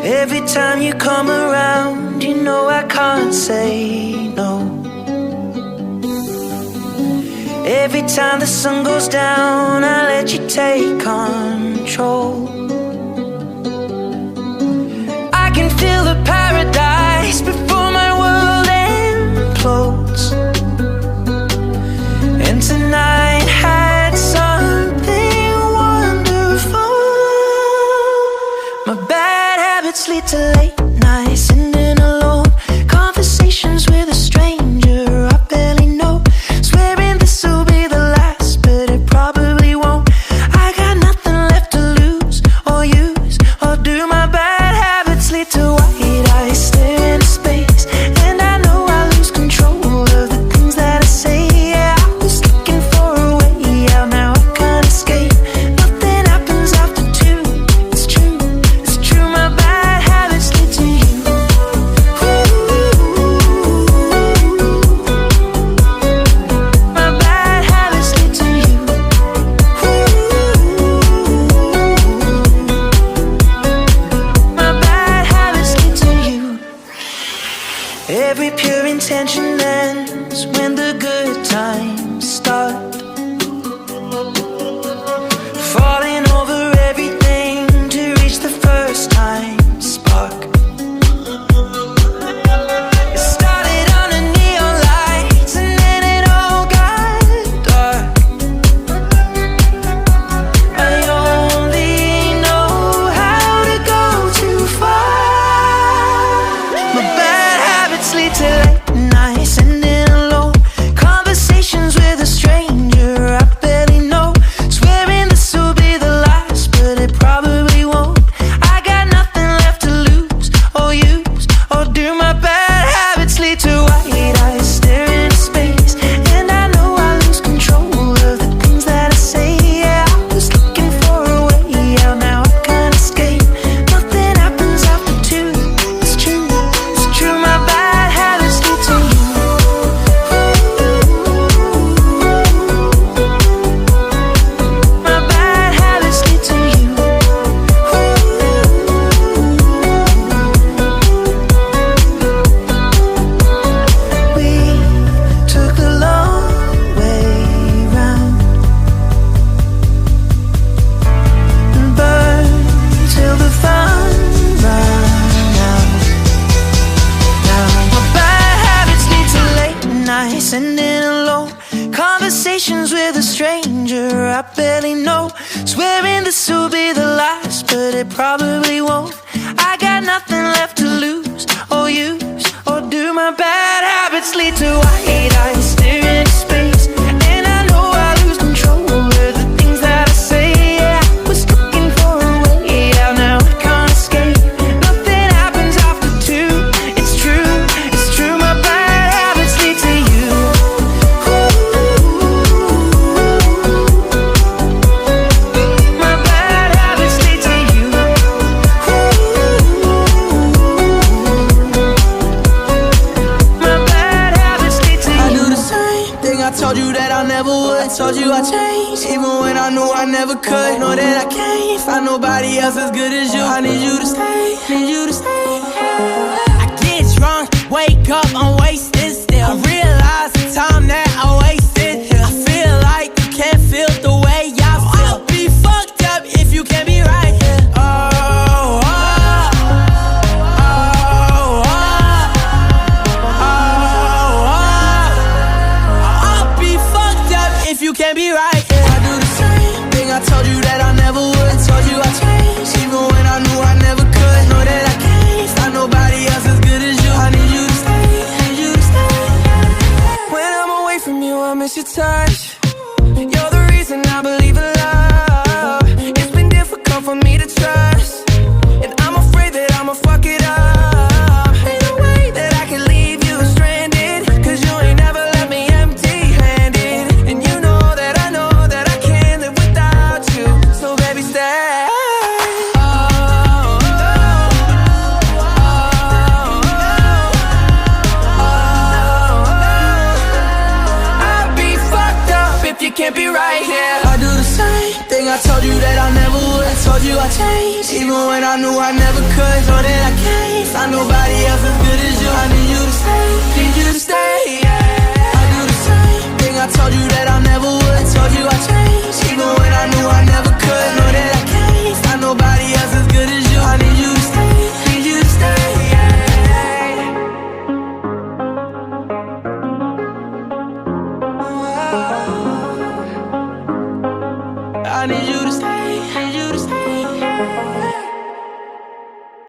Every time you come around, you know I can't say no. Every time the sun goes down, I let you take control. I can feel the paradise before my world implodes. And tonight had something wonderful. My bad habits lead to late nights, sitting alone, conversations with a stranger I barely know, swearing this will be the last, but it probably won't. I got nothing left to lose or use or do. My bad habits lead to white eyes staring into space, and I know I lose control of the things that I say. Yeah, I was looking for a way out, now I can't escape. Nothing happens after two. It's true, it's true. My bad habits lead to you. My bad habits lead to you. My bad habits lead to you. Every pure intention ends when the good times start. Falling over everything to reach the first time spark. It started under neon lights and then it all got dark. I only know how to go too far. My bad habits lead to late nights, sitting alone, conversations with a stranger I barely know, swearing this will be the last, but it probably won't. I got nothing left to lose or use or do. My bad habits lead to white eyes staring into space, and I know I lose control of the things that I say. Yeah, I was looking for a way out, now I can't escape. Nothing happens after two. It's true, it's true. My bad habits lead to you. My bad habits lead to you. We took the long way round and burned till the fun ran out. Now my bad habits lead to late nights, sitting alone, conversations with a stranger I barely know, swearing this will be the last, but it probably won't. I got nothing left to lose or use or do. My bad habits lead to white eyes staring into space, and I know I lose control of the things that I say. Yeah, I was looking for a way out, now I can't escape. Nothing happens after two. It's true, it's true. My bad habits lead to you. My bad habits lead to you. My bad habits lead to you. I do the same thing I told you that I never would. I told you I changed, even when I knew I never could. Know that I can't find nobody else as good as you. I need you to stay, need you to stay. I get drunk, wake up, I'm wasted still. I realize the time that I wasted. I feel like you can't feel the way I feel. I'll be fucked up if you can't be right here. I'll be fucked up if you can't be right here. I do the same thing I told you that I never would. I told you I changed, even when I knew I never could. Know that I I told you that I never would. I told you I changed, even when I knew I never could. Know that I can't find nobody else as good as you. I need you to stay, need you to stay, yeah. I do the same thing I told you that I never would. I told you I changed.